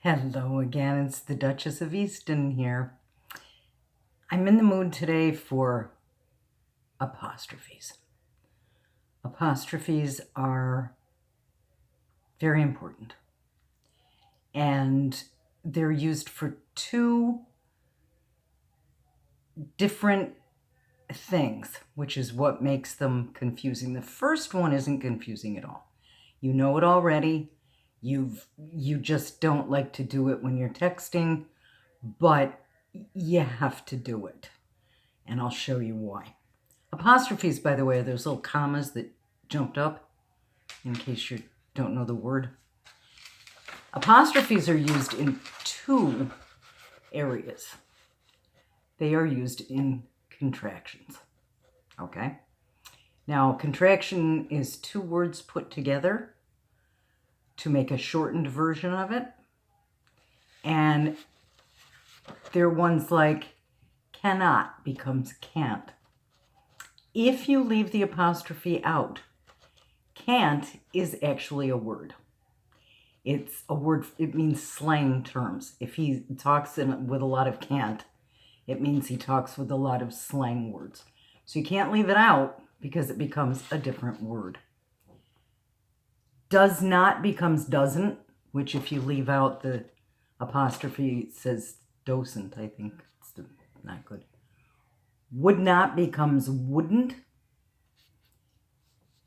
Hello again, it's the Duchess of Easton here. I'm in the mood today for apostrophes. Apostrophes are very important, and they're used for two different things, which is what makes them confusing. The first one isn't confusing at all. You know it already. You just don't like to do it when you're texting, but you have to do it. And I'll show you why. Apostrophes, by the way, are those little commas that jumped up, in case you don't know the word. Apostrophes are used in two areas. They are used in contractions, okay? Now, contraction is two words put together to make a shortened version of it. And they're ones like cannot becomes can't. If you leave the apostrophe out, can't is actually a word. It's a word, it means slang terms. If he talks with a lot of can't, it means he talks with a lot of slang words. So you can't leave it out because it becomes a different word. Does not becomes doesn't, which if you leave out the apostrophe, it says docent, I think. It's not good. Would not becomes wouldn't.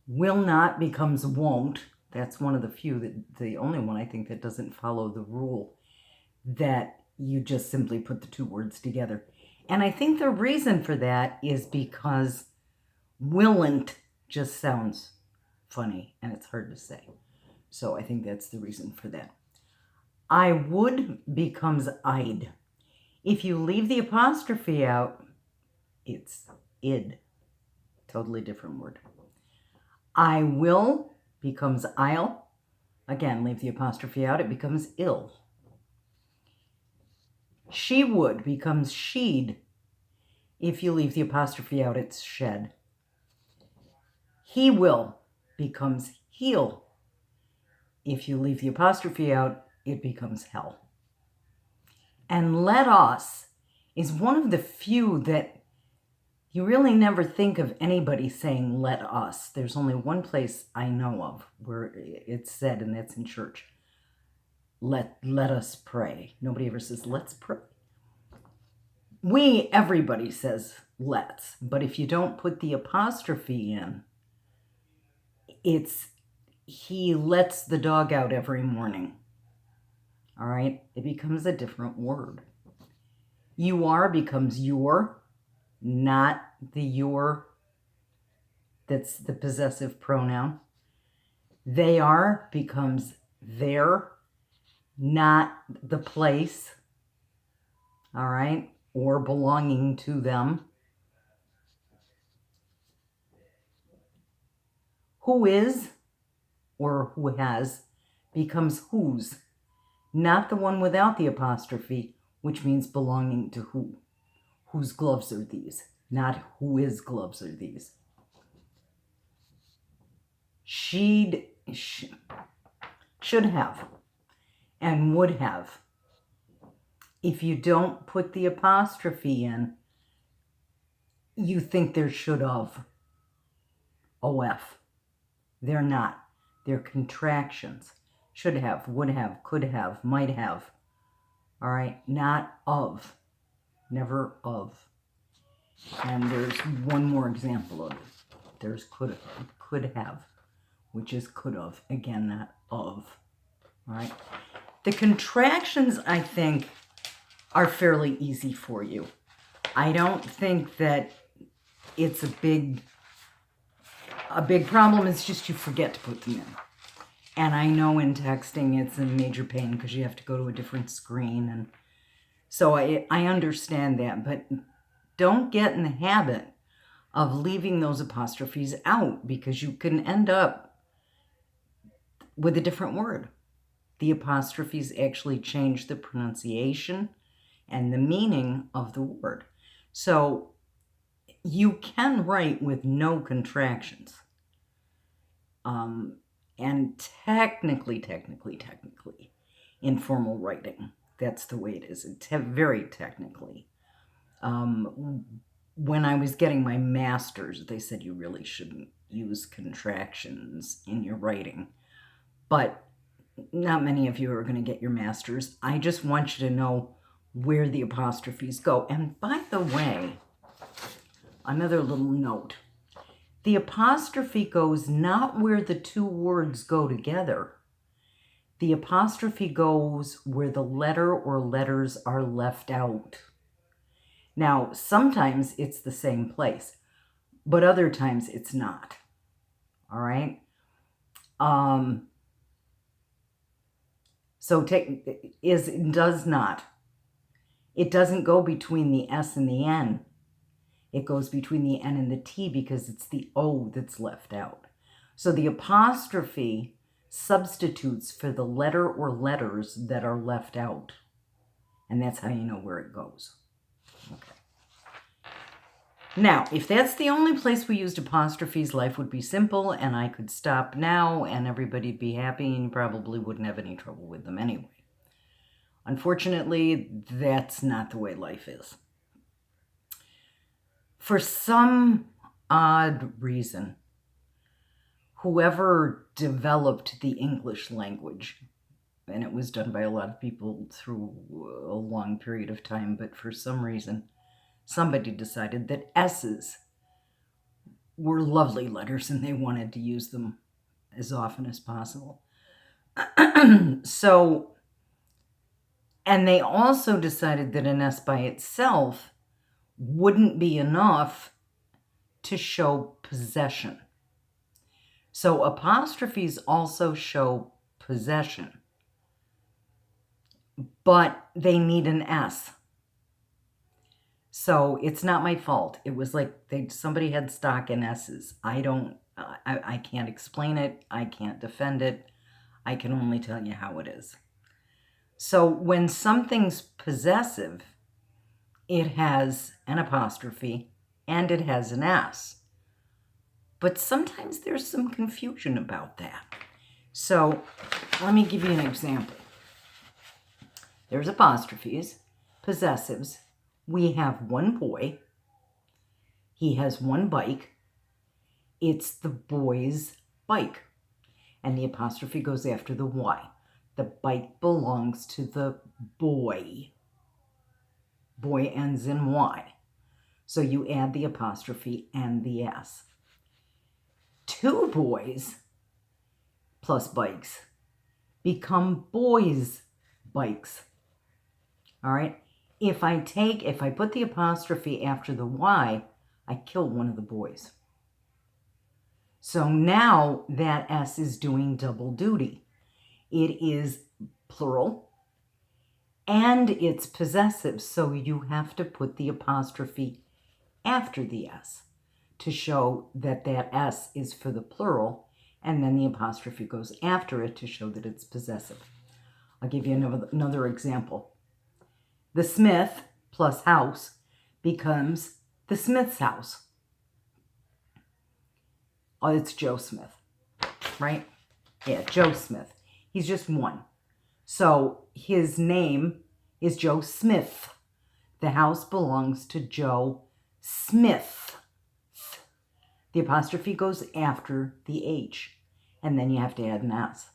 Will not becomes won't. That's one of the few, the only one I think that doesn't follow the rule that you just simply put the two words together. And I think the reason for that is because willn't just sounds funny and it's hard to say. So I think that's the reason for that. I would becomes I'd. If you leave the apostrophe out, it's id. Totally different word. I will becomes I'll. Again, leave the apostrophe out, it becomes ill. She would becomes she'd. If you leave the apostrophe out, it's shed. He will becomes he'll. If you leave the apostrophe out, it becomes hell. And let us is one of the few that you really never think of anybody saying let us. There's only one place I know of where it's said, and that's in church. Let us pray. Nobody ever says let's pray. Everybody says let's, but if you don't put the apostrophe in, it's he lets the dog out every morning. All right? It becomes a different word. You are becomes your, not the your. That's the possessive pronoun. They are becomes their, not the place. All right? Or belonging to them. Who is or who has becomes whose, not the one without the apostrophe, which means belonging to who. Whose gloves are these? Not who is gloves are these. Should have and would have. If you don't put the apostrophe in, you think there should have. OF. They're not. They're contractions. Should have, would have, could have, might have. All right? Not of. Never of. And there's one more example of it. There's could have, which is could have. Again, not of. All right? The contractions, I think, are fairly easy for you. I don't think that it's a big problem. It's just you forget to put them in. And I know in texting it's a major pain because you have to go to a different screen. And so I understand that. But don't get in the habit of leaving those apostrophes out because you can end up with a different word. The apostrophes actually change the pronunciation and the meaning of the word. So you can write with no contractions. And technically, informal writing. That's the way it is. It's very technically. When I was getting my master's, they said you really shouldn't use contractions in your writing. But not many of you are going to get your master's. I just want you to know where the apostrophes go. And by the way, another little note. The apostrophe goes not where the two words go together. The apostrophe goes where the letter or letters are left out. Now, sometimes it's the same place, but other times it's not. All right? So it does not. It doesn't go between the S and the N. It goes between the N and the T because it's the O that's left out. So the apostrophe substitutes for the letter or letters that are left out. And that's how you know where it goes. Okay. Now, if that's the only place we used apostrophes, life would be simple and I could stop now and everybody'd be happy and you probably wouldn't have any trouble with them anyway. Unfortunately, that's not the way life is. For some odd reason, whoever developed the English language, and it was done by a lot of people through a long period of time, but for some reason, somebody decided that S's were lovely letters and they wanted to use them as often as possible. And they also decided that an S by itself wouldn't be enough to show possession. So apostrophes also show possession, but they need an S. So it's not my fault. It was like somebody had stock in S's. I can't explain it. I can't defend it. I can only tell you how it is. So when something's possessive, it has an apostrophe and it has an S. But sometimes there's some confusion about that. So let me give you an example. There's apostrophes, possessives. We have one boy. He has one bike. It's the boy's bike. And the apostrophe goes after the Y. The bike belongs to the boy. Boy ends in Y. So you add the apostrophe and the S. Two boys plus bikes become boys' bikes. All right? If I put the apostrophe after the Y, I kill one of the boys. So now that S is doing double duty. It is plural and it's possessive, so you have to put the apostrophe after the S to show that that S is for the plural, and then the apostrophe goes after it to show that it's possessive. I'll give you another example. The Smith plus house becomes the Smith's house. Oh, it's Joe Smith, right? Yeah, Joe Smith. He's just one. So his name is Joe Smith. The house belongs to Joe Smith. The apostrophe goes after the H, and then you have to add an S.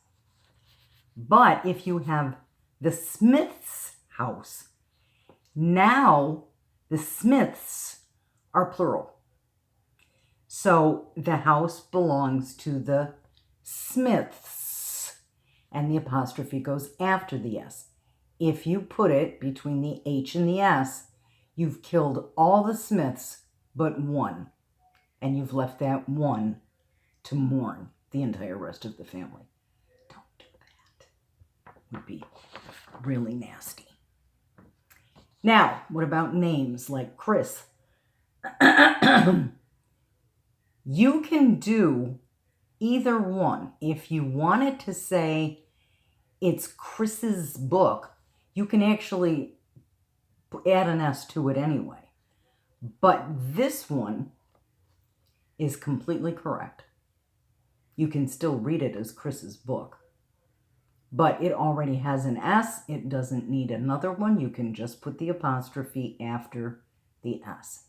But if you have the Smith's house, now the Smiths are plural. So the house belongs to the Smiths, and the apostrophe goes after the S. If you put it between the H and the S, you've killed all the Smiths but one, and you've left that one to mourn the entire rest of the family. Don't do that. It would be really nasty. Now, what about names like Chris? You can do either one. If you wanted to say it's Chris's book, you can actually add an S to it anyway. But this one is completely correct. You can still read it as Chris's book. but it already has an S. It doesn't need another one. You can just put the apostrophe after the S.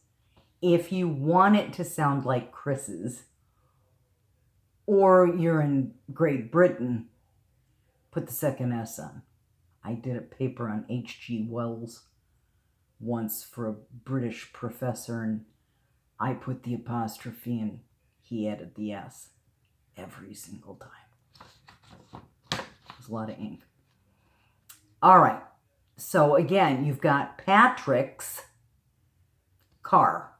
If you want it to sound like Chris's, or you're in Great Britain, put the second S on. I did a paper on H.G. Wells once for a British professor, and I put the apostrophe and he added the S every single time. It was a lot of ink. All right. So again, you've got Patrick's car.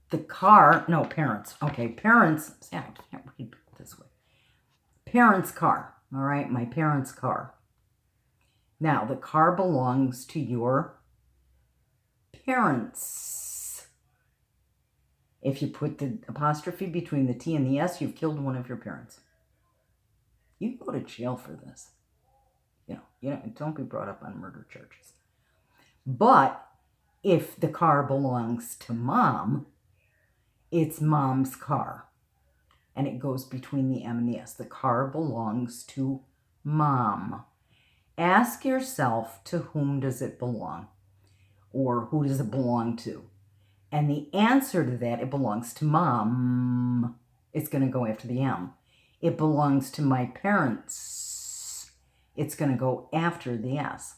The car, no, parents. Okay, parents. See, I can't read this way. Parents' car. All right, my parents' car. Now, the car belongs to your parents. If you put the apostrophe between the T and the S, you've killed one of your parents. You can go to jail for this. You know, don't be brought up on murder charges. But if the car belongs to mom, it's mom's car. And it goes between the M and the S. The car belongs to mom. Ask yourself, to whom does it belong? Or who does it belong to? And the answer to that, it belongs to mom. It's going to go after the M. It belongs to my parents. It's going to go after the S.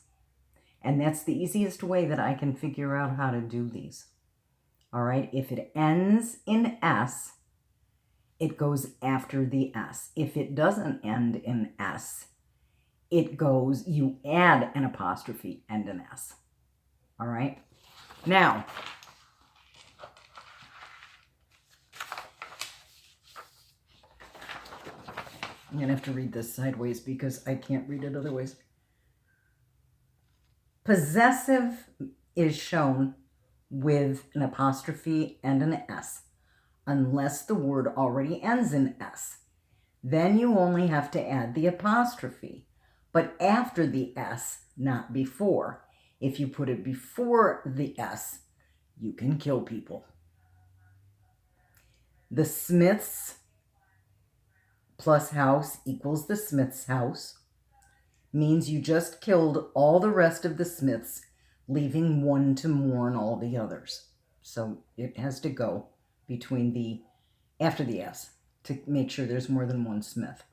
And that's the easiest way that I can figure out how to do these. All right, if it ends in S, it goes after the S. If it doesn't end in S, it goes, you add an apostrophe and an S. All right, now, I'm going to have to read this sideways because I can't read it otherwise. Possessive is shown with an apostrophe and an S, unless the word already ends in S. Then you only have to add the apostrophe, but after the S, not before. If you put it before the S, you can kill people. The Smiths plus house equals the Smith's house means you just killed all the rest of the Smiths, leaving one to mourn all the others. So it has to go between the, after the S, to make sure there's more than one Smith.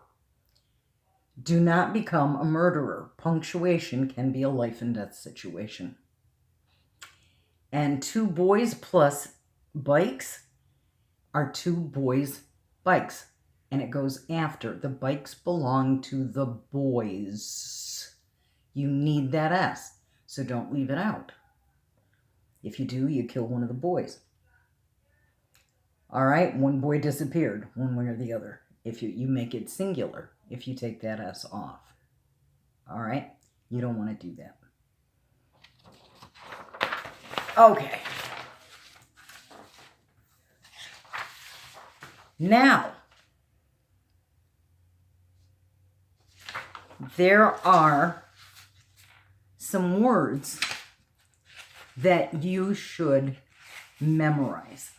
Do not become a murderer. Punctuation can be a life and death situation. And 2 boys plus bikes are 2 boys' bikes. And it goes after. The bikes belong to the boys. You need that S, so don't leave it out. If you do, you kill one of the boys. All right, one boy disappeared, one way or the other. If you make it singular, if you take that S off. All right, you don't want to do that. Okay. Now, there are some words that you should memorize.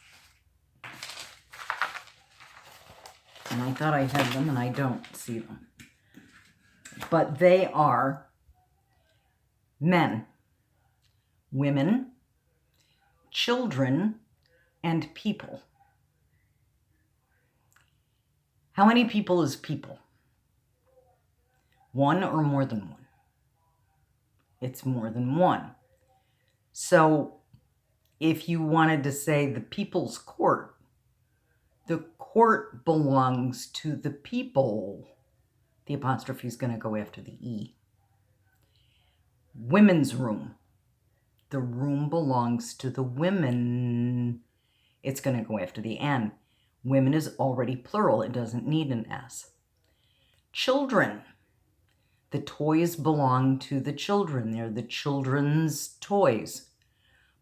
And I thought I had them, and I don't see them. But they are men, women, children, and people. How many people is people? 1 or more than 1? It's more than 1. So if you wanted to say the people's court, the court belongs to the people, the apostrophe is going to go after the E. Women's room, the room belongs to the women. It's going to go after the N. Women is already plural. It doesn't need an S. Children, the toys belong to the children. They're the children's toys.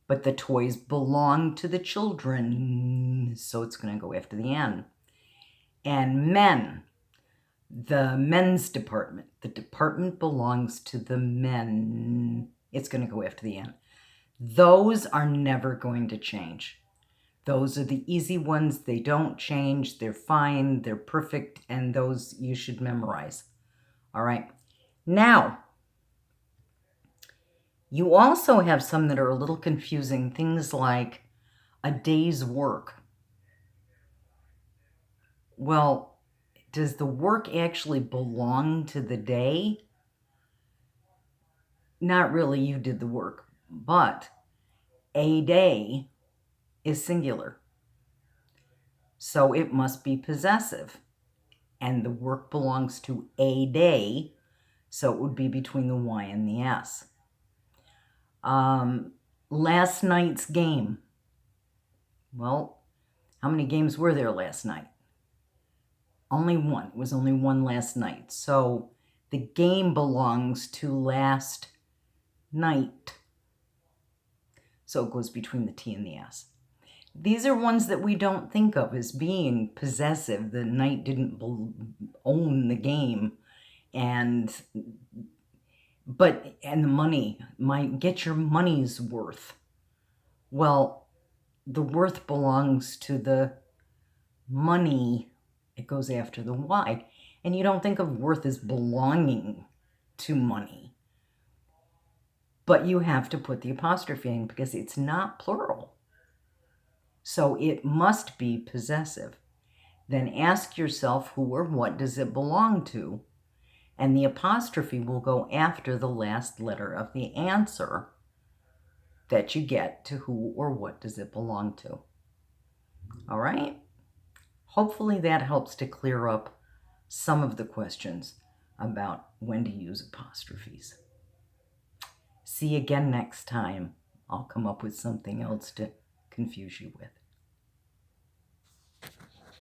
But the toys belong to the children, so it's going to go after the N. And men, the men's department. The department belongs to the men. It's going to go after the N. Those are never going to change. Those are the easy ones. They don't change. They're fine. They're perfect. And those you should memorize. All right. Now, you also have some that are a little confusing. Things like a day's work. Well, does the work actually belong to the day? Not really, you did the work, but a day is singular. So it must be possessive. And the work belongs to a day, so it would be between the Y and the S. Last night's game. Well, how many games were there last night? Only one. It was only one last night. So the game belongs to last night. So it goes between the T and the S. These are ones that we don't think of as being possessive. The knight didn't own the game. And the money, get your money's worth. Well, the worth belongs to the money. It goes after the Y. And you don't think of worth as belonging to money. But you have to put the apostrophe in because it's not plural. So it must be possessive. Then ask yourself who or what does it belong to? And the apostrophe will go after the last letter of the answer that you get to who or what does it belong to. All right? Hopefully that helps to clear up some of the questions about when to use apostrophes. See you again next time. I'll come up with something else to confuse you with.